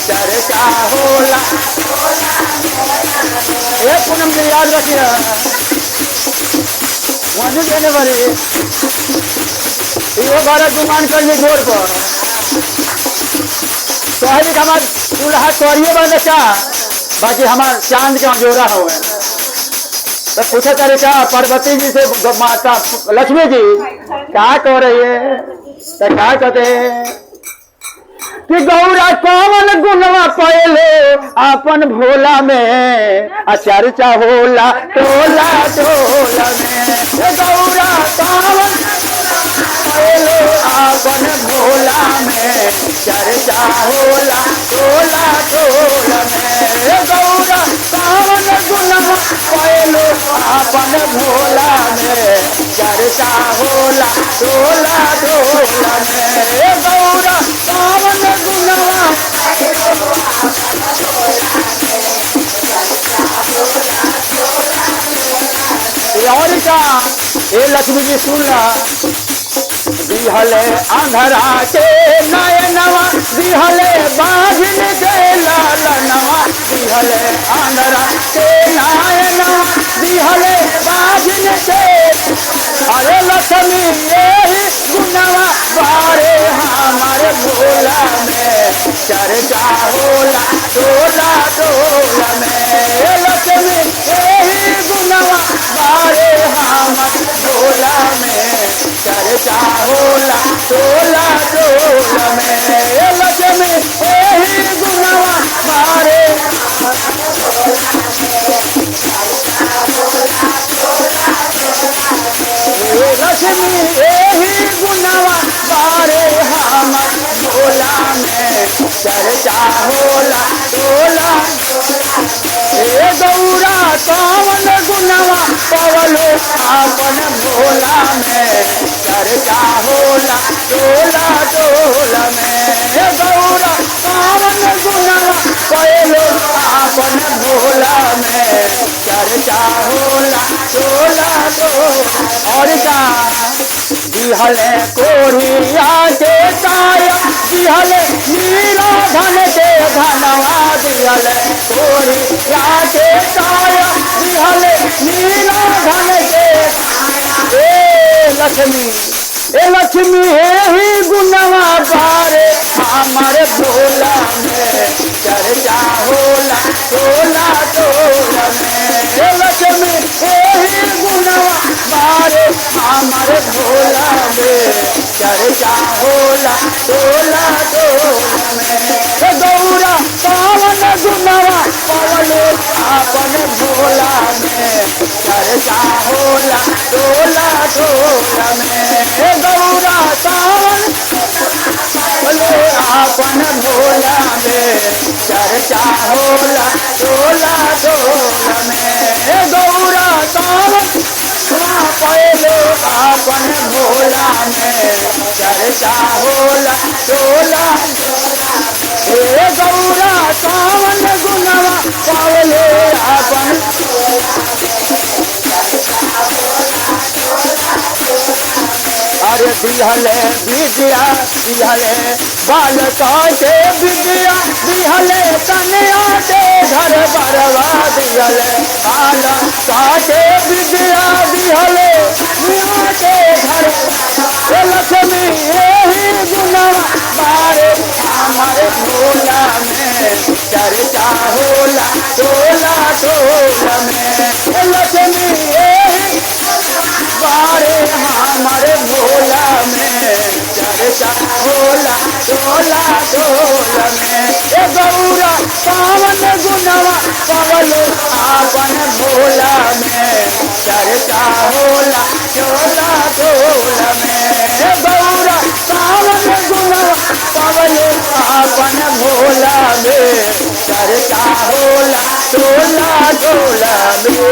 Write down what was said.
चर्चा होला। ये पूनम जी याद रखिए मधु देने वाले यो भारत गुमान कर ली जोर पर सोहरी हमार दूल्हा तोरिए बन बच्चा बाकी हमार चांद के जोड़ा हुआ है। तो पूछा तरीका पार्वती जी से माता लक्ष्मी जी क्या कह रही है तो क्या कहते हैं कि गौरा कौन गुणवा पहले अपन भोला में चर्चा होला टोला टोला में। गौरा कौन पहले अपन भोला में चर्चा होला टोला टोला में। गौरा कौन गुणवा पहले अपन भोला में चर्चा होला टोला टोला में। गौरा कौन गुणवा और का ये लक्ष्मी जी सुनला दिहले अंधरा के नयनवा दिहले बाझिन के लालनवा दिहले अंधरा के नयनवा दिहले बाझिन के। अरे लक्ष्मी यही गुणवा बारे हमारे भोला में चर्चा होला टोला टोला में। लक्ष्मी यही गुणवा बारे हमारे भोला में चर्चा होला टोला टोला में। लक्ष्मी यही गुणवा बारे लक्ष्मी यही गुणवा बारे हम भोला में चर्चा होला टोला। ए गौरा कौन गुणवा पवलो अपन भोला में चर्चा होला टोला टोला में। गौरा कौन गुणवा पवलो अपन भोला में चर्चा होला टोला टोला। और का दिहले कोरिया के काया दिहले नीला धन के धनवा दिहले कोरिया के काया दिहले नीला धन के। ए लक्ष्मी ही गुणवा बारे हमारे भोला में चर्चा होला टोला टोला में। लक्ष्मी ही गुणवा बारे हमारे भोला में चर्चा होला टोला टोला में। गौरा कौन गुणवा पवलो अपन भोला में चर्चा होला टोला टोला में। गौरा कौन पवलो अपन भोला में चर्चा होला टोला टोला में। गौरा कौन पहले अपन भोला में चर्चा होला टोला। ए गौरा कौन गुणवा पहले अपन अरे दिहले विद्या दिहले बालका के विद्या दिहले कन्या के घर बरवा दिहले बालका के विद्या दिहले कन्या के घर। लक्ष्मी यही गुणवा बारे हमारे भोला में चर्चा होला टोला टोला में। लक्ष्मी यही बारे हमारे भोला में चर्चा होला टोला टोला में। गौरा कौन गुणवा पवलो अपन भोला में चर्चा होला टोला टोला में। गौरा कौन गुणवा पवलो अपन भोला में चर्चा होला टोला टोला में।